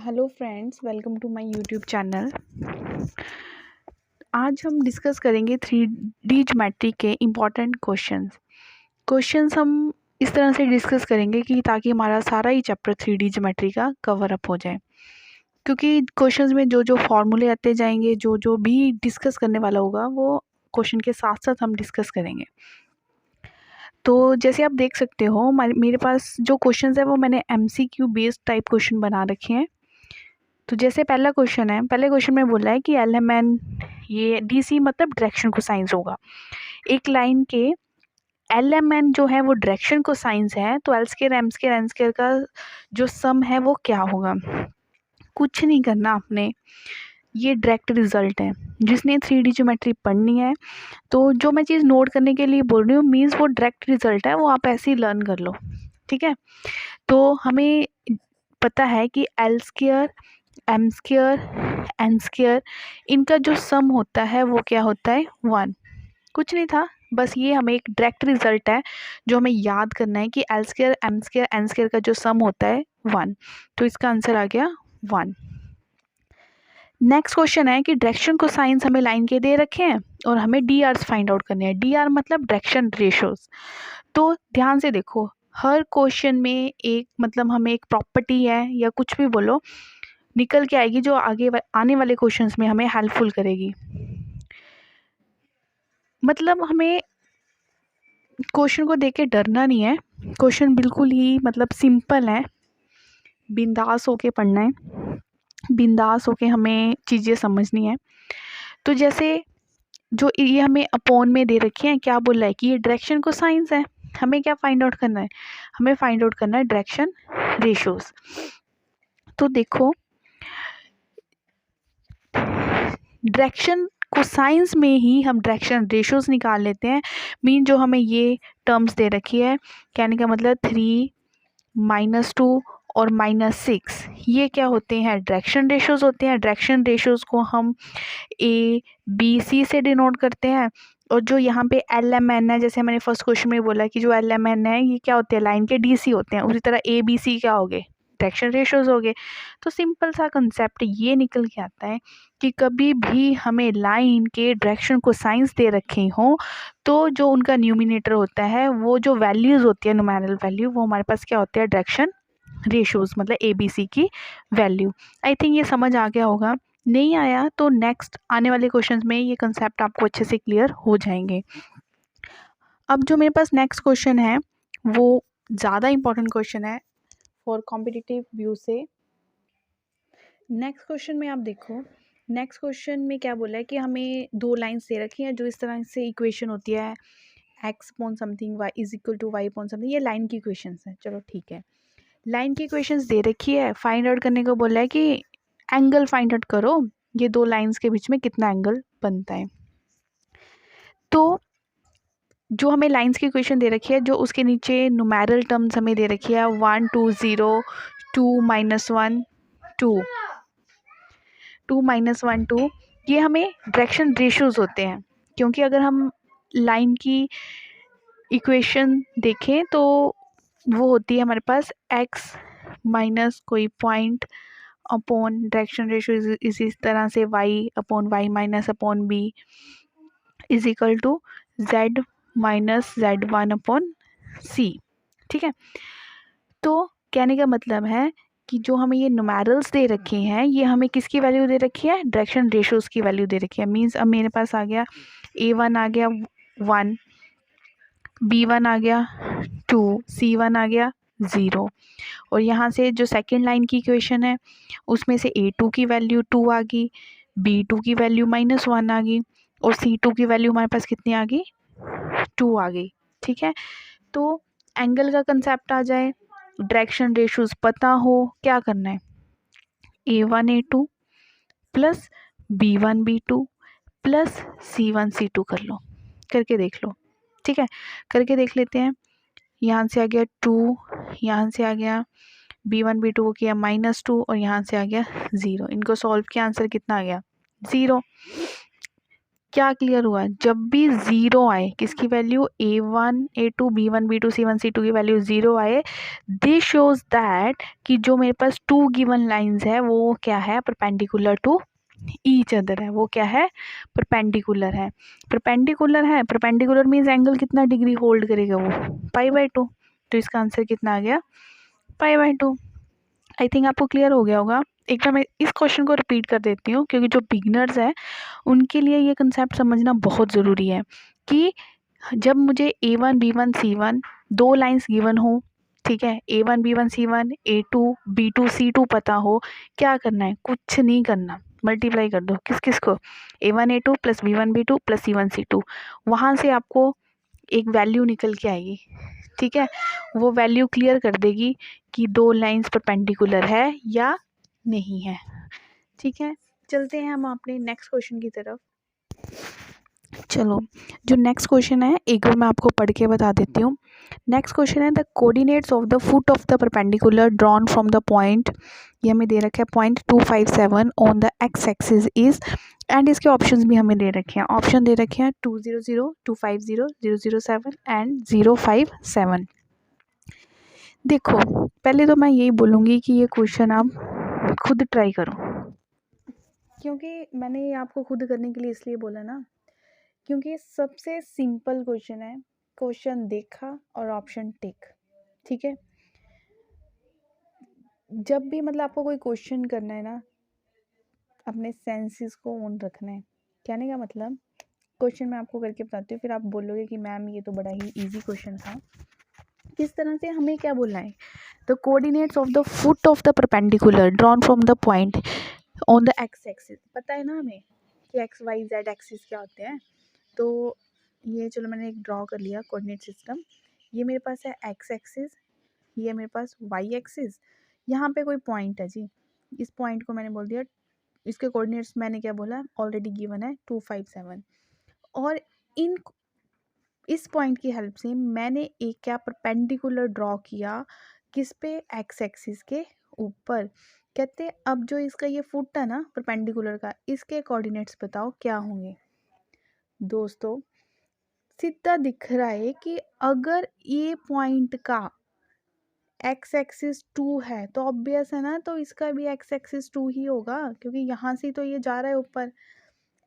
Hello friends, welcome to my YouTube channel. आज हम discuss करेंगे 3D ज्योमेट्री के इम्पॉर्टेंट क्वेश्चंस हम इस तरह से डिस्कस करेंगे कि ताकि हमारा सारा ही चैप्टर 3D ज्योमेट्री का कवर अप हो जाए, क्योंकि क्वेश्चंस में जो जो फॉर्मूले आते जाएंगे, जो जो भी डिस्कस करने वाला होगा वो क्वेश्चन के साथ साथ हम डिस्कस करेंगे। तो जैसे आप देख सकते हो, मेरे पास जो क्वेश्चंस है वो मैंने MCQ बेस्ड टाइप क्वेश्चन बना रखे हैं। तो जैसे पहला क्वेश्चन है, पहले क्वेश्चन में बोला है कि LMN, ये DC मतलब डायरेक्शन कोसाइंस होगा। एक लाइन के LMN जो है वो डायरेक्शन कोसाइंस है, तो L square M square N square का जो सम है वो क्या होगा। कुछ नहीं करना आपने, ये डायरेक्ट रिजल्ट है। जिसने 3D ज्योमेट्री पढ़नी है तो जो मैं चीज़ नोट करने के लिए बोल रही हूँ मीन्स वो डायरेक्ट रिजल्ट है, वो आप ऐसे ही लर्न कर लो, ठीक है। तो हमें पता है कि L square M square N square इनका जो सम होता है वो क्या होता है 1। कुछ नहीं था, बस ये हमें एक डायरेक्ट रिजल्ट है जो हमें याद करना है कि L square M square N square का जो सम होता है 1। तो इसका आंसर आ गया 1। नेक्स्ट क्वेश्चन है कि डायरेक्शन को साइंस हमें लाइन के दे रखे हैं और हमें डी आर फाइंड आउट करने हैं। डी आर मतलब डायरेक्शन रेशोज। तो ध्यान से देखो, हर क्वेश्चन में एक मतलब हमें एक प्रॉपर्टी है या कुछ भी बोलो निकल के आएगी जो आने वाले क्वेश्चंस में हमें हेल्पफुल करेगी। मतलब हमें क्वेश्चन को देख के डरना नहीं है, क्वेश्चन बिल्कुल ही मतलब सिंपल है। बिंदास होके पढ़ना है, बिंदास होके हमें चीज़ें समझनी है। तो जैसे जो ये हमें अपॉन में दे रखे हैं, क्या बोल रहा है कि ये डायरेक्शन को साइंस है, हमें क्या फाइंड आउट करना है, हमें फाइंड आउट करना है डायरेक्शन रेशोज। तो देखो, डायरेक्शन कोसाइंस में ही हम डायरेक्शन रेशोज निकाल लेते हैं। मीन जो हमें ये टर्म्स दे रखी है, कहने का मतलब 3, -2 और -6, ये क्या होते हैं, डायरेक्शन रेशोज होते हैं। डायरेक्शन रेशोज को हम ABC से डिनोट करते हैं। और जो यहाँ पे LMN है, जैसे मैंने फर्स्ट क्वेश्चन में बोला कि जो LMN है ये क्या होते हैं, लाइन के DC होते हैं। उसी तरह ABC क्या हो गए, डायरेक्शन रेशोज हो गए। तो सिंपल सा कंसेप्ट ये निकल के आता है कि कभी भी हमें लाइन के डायरेक्शन को साइंस दे रखे हों तो जो उनका न्यूमिनेटर होता है, वो जो वैल्यूज़ होती है न्यूमेरिकल वैल्यू, वो हमारे पास क्या होते हैं, डायरेक्शन रेशोज मतलब ABC की वैल्यू। आई थिंक ये समझ आ गया होगा। नहीं आया तो नेक्स्ट आने वाले क्वेश्चंस में ये कंसेप्ट आपको अच्छे से क्लियर हो जाएंगे। अब जो मेरे पास नेक्स्ट क्वेश्चन है वो ज़्यादा इंपॉर्टेंट क्वेश्चन है फॉर कॉम्पिटिटिव व्यू से। नेक्स्ट क्वेश्चन में आप देखो, नेक्स्ट क्वेश्चन में क्या बोला है कि हमें दो लाइंस दे रखी हैं जो इस तरह से इक्वेशन होती है x upon something y is equal to y upon something. ये लाइन की इक्वेशंस हैं, चलो ठीक है। लाइन की इक्वेशंस दे रखी है, फाइंड आउट करने को बोला है कि एंगल फाइंड आउट करो, ये दो लाइंस के बीच में कितना एंगल बनता है। तो जो हमें लाइंस की इक्वेशन दे रखी है, जो उसके नीचे न्यूमेरिकल टर्म्स हमें दे रखी है 1 2 0 2 -1 2 2 -1 2, ये हमें डायरेक्शन रेशोज होते हैं। क्योंकि अगर हम लाइन की इक्वेशन देखें तो वो होती है हमारे पास x माइनस कोई पॉइंट अपॉन डायरेक्शन रेशो इसी तरह से y upon y minus upon b is equal to z minus z1 upon c, ठीक है। तो कहने का मतलब है कि जो हमें ये न्यूमेरल्स दे रखे हैं, ये हमें किसकी वैल्यू दे रखी है, डायरेक्शन रेशोज की वैल्यू दे रखी है। मीन्स अब मेरे पास आ गया a1 आ गया 1, b1 आ गया 2, c1 आ गया 0। और यहाँ से जो सेकेंड लाइन की इक्वेशन है उसमें से a2 की वैल्यू 2 आ गई, b2 की वैल्यू -1 आ गई और c2 की वैल्यू हमारे पास कितनी आ गई, 2 आ गई, ठीक है। तो एंगल का कंसेप्ट आ जाए, डायरेक्शन रेशोज पता हो, क्या करना है, a1 a2 plus b1 b2 plus c1 c2 कर लो, करके देख लो, ठीक है। करके देख लेते हैं। यहाँ से आ गया 2, यहाँ से आ गया b1 b2 को किया -2 और यहाँ से आ गया 0। इनको सॉल्व किया, आंसर कितना आ गया 0। क्या क्लियर हुआ? जब भी ज़ीरो आए, किसकी value A1 A2 B1 B2 C1 C2 की वैल्यू ज़ीरो आए, दिस शोज़ दैट कि जो मेरे पास टू गिवन लाइंस है वो क्या है, परपेंडिकुलर टू ईच अदर है। वो क्या है, परपेंडिकुलर है। परपेंडिकुलर है, परपेंडिकुलर मीन्स एंगल कितना डिग्री होल्ड करेगा वो, π/2। तो इसका आंसर कितना आ गया, π/2। आई थिंक आपको क्लियर हो गया होगा। एक बार मैं इस क्वेश्चन को रिपीट कर देती हूँ, क्योंकि जो बिगनर्स हैं उनके लिए ये कंसेप्ट समझना बहुत ज़रूरी है कि जब मुझे A1 B1 C1 दो लाइंस गिवन हो, ठीक है, A1 B1 C1 A2 B2 C2 पता हो, क्या करना है, कुछ नहीं करना, मल्टीप्लाई कर दो किस किस को, A1 A2 plus B1 B2 plus C1 C2। वहाँ से आपको एक वैल्यू निकल के आएगी, ठीक है, वो वैल्यू क्लियर कर देगी कि दो लाइंस परपेंडिकुलर है या नहीं है। ठीक है, चलते हैं हम अपने नेक्स्ट क्वेश्चन की तरफ। चलो, जो नेक्स्ट क्वेश्चन है एक बार मैं आपको पढ़ के बता देती हूँ। नेक्स्ट क्वेश्चन है the coordinates of the foot of the perpendicular drawn from the point, ये हमें दे रखा है point 257 on the x axis is, and इसके ऑप्शंस भी हमें दे रखे हैं। ऑप्शन दे रखे हैं 200 250 007 एंड 057। देखो, पहले तो मैं यही बोलूँगी कि ये क्वेश्चन आप खुद ट्राई करो, क्योंकि मैंने ये आपको खुद करने के लिए इसलिए बोला ना, क्योंकि सबसे सिंपल क्वेश्चन है। क्वेश्चन देखा और ऑप्शन टिक, ठीक है। जब भी मतलब आपको कोई क्वेश्चन करना है ना, अपने सेंसेस को ऑन रखना है। कहने का मतलब, क्वेश्चन मैं आपको करके बताती हूँ, फिर आप बोलोगे कि मैम ये तो बड़ा ही इजी क्वेश्चन था। किस तरह से हमें क्या बोलना है, the coordinates of the foot of the perpendicular drawn from the point on the x axis. पता है ना हमें कि एक्स वाई जेड एक्सिस क्या होते हैं। तो ये चलो मैंने एक ड्रॉ कर लिया कोऑर्डिनेट सिस्टम। ये मेरे पास है एक्स एक्सिस, ये मेरे पास वाई एक्सिस, यहाँ पे कोई पॉइंट है जी, इस पॉइंट को मैंने बोल दिया, इसके कोऑर्डिनेट्स मैंने क्या बोला, ऑलरेडी गिवन है 257। और इन इस पॉइंट की हेल्प से मैंने एक क्या परपेंडिकुलर ड्रॉ किया, किस पे, एक्स एक्सिस के ऊपर। कहते हैं अब जो इसका ये फुट है ना परपेंडिकुलर का, इसके कोऑर्डिनेट्स बताओ क्या होंगे। दोस्तों, सीधा दिख रहा है कि अगर ये पॉइंट का एक्स एक्सिस 2 है तो ऑब्वियस है ना, तो इसका भी एक्स एक्सिस 2 ही होगा, क्योंकि यहाँ से तो ये जा रहा है ऊपर।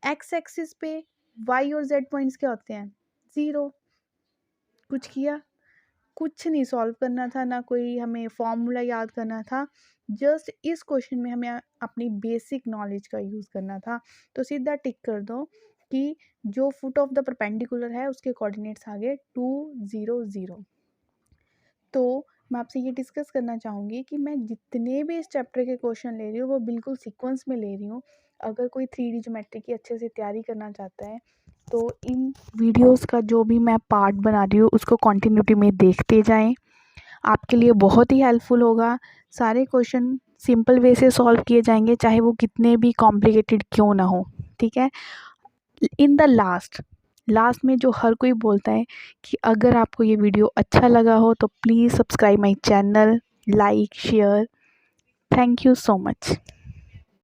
एक्स एक्सिस पे वाई और जेड पॉइंट्स क्या होते हैं, ज़ीरो। कुछ किया, कुछ नहीं सॉल्व करना था, ना कोई हमें फॉर्मूला याद करना था, जस्ट इस क्वेश्चन में हमें अपनी बेसिक नॉलेज का यूज़ करना था। तो सीधा टिक कर दो कि जो फुट ऑफ द परपेंडिकुलर है उसके कोऑर्डिनेट्स आ गए 200। तो मैं आपसे ये डिस्कस करना चाहूँगी कि मैं जितने भी इस चैप्टर के क्वेश्चन ले रही हूँ वो बिल्कुल सीक्वेंस में ले रही हूँ। अगर कोई 3D ज्योमेट्री की अच्छे से तैयारी करना चाहता है तो इन वीडियोस का जो भी मैं पार्ट बना रही हूँ उसको कंटिन्यूटी में देखते जाएं, आपके लिए बहुत ही हेल्पफुल होगा। सारे क्वेश्चन सिंपल वे से सॉल्व किए जाएंगे, चाहे वो कितने भी कॉम्प्लिकेटेड क्यों ना हो, ठीक है। इन द लास्ट में जो हर कोई बोलता है कि अगर आपको ये वीडियो अच्छा लगा हो तो please subscribe my channel, like, share. Thank you so much.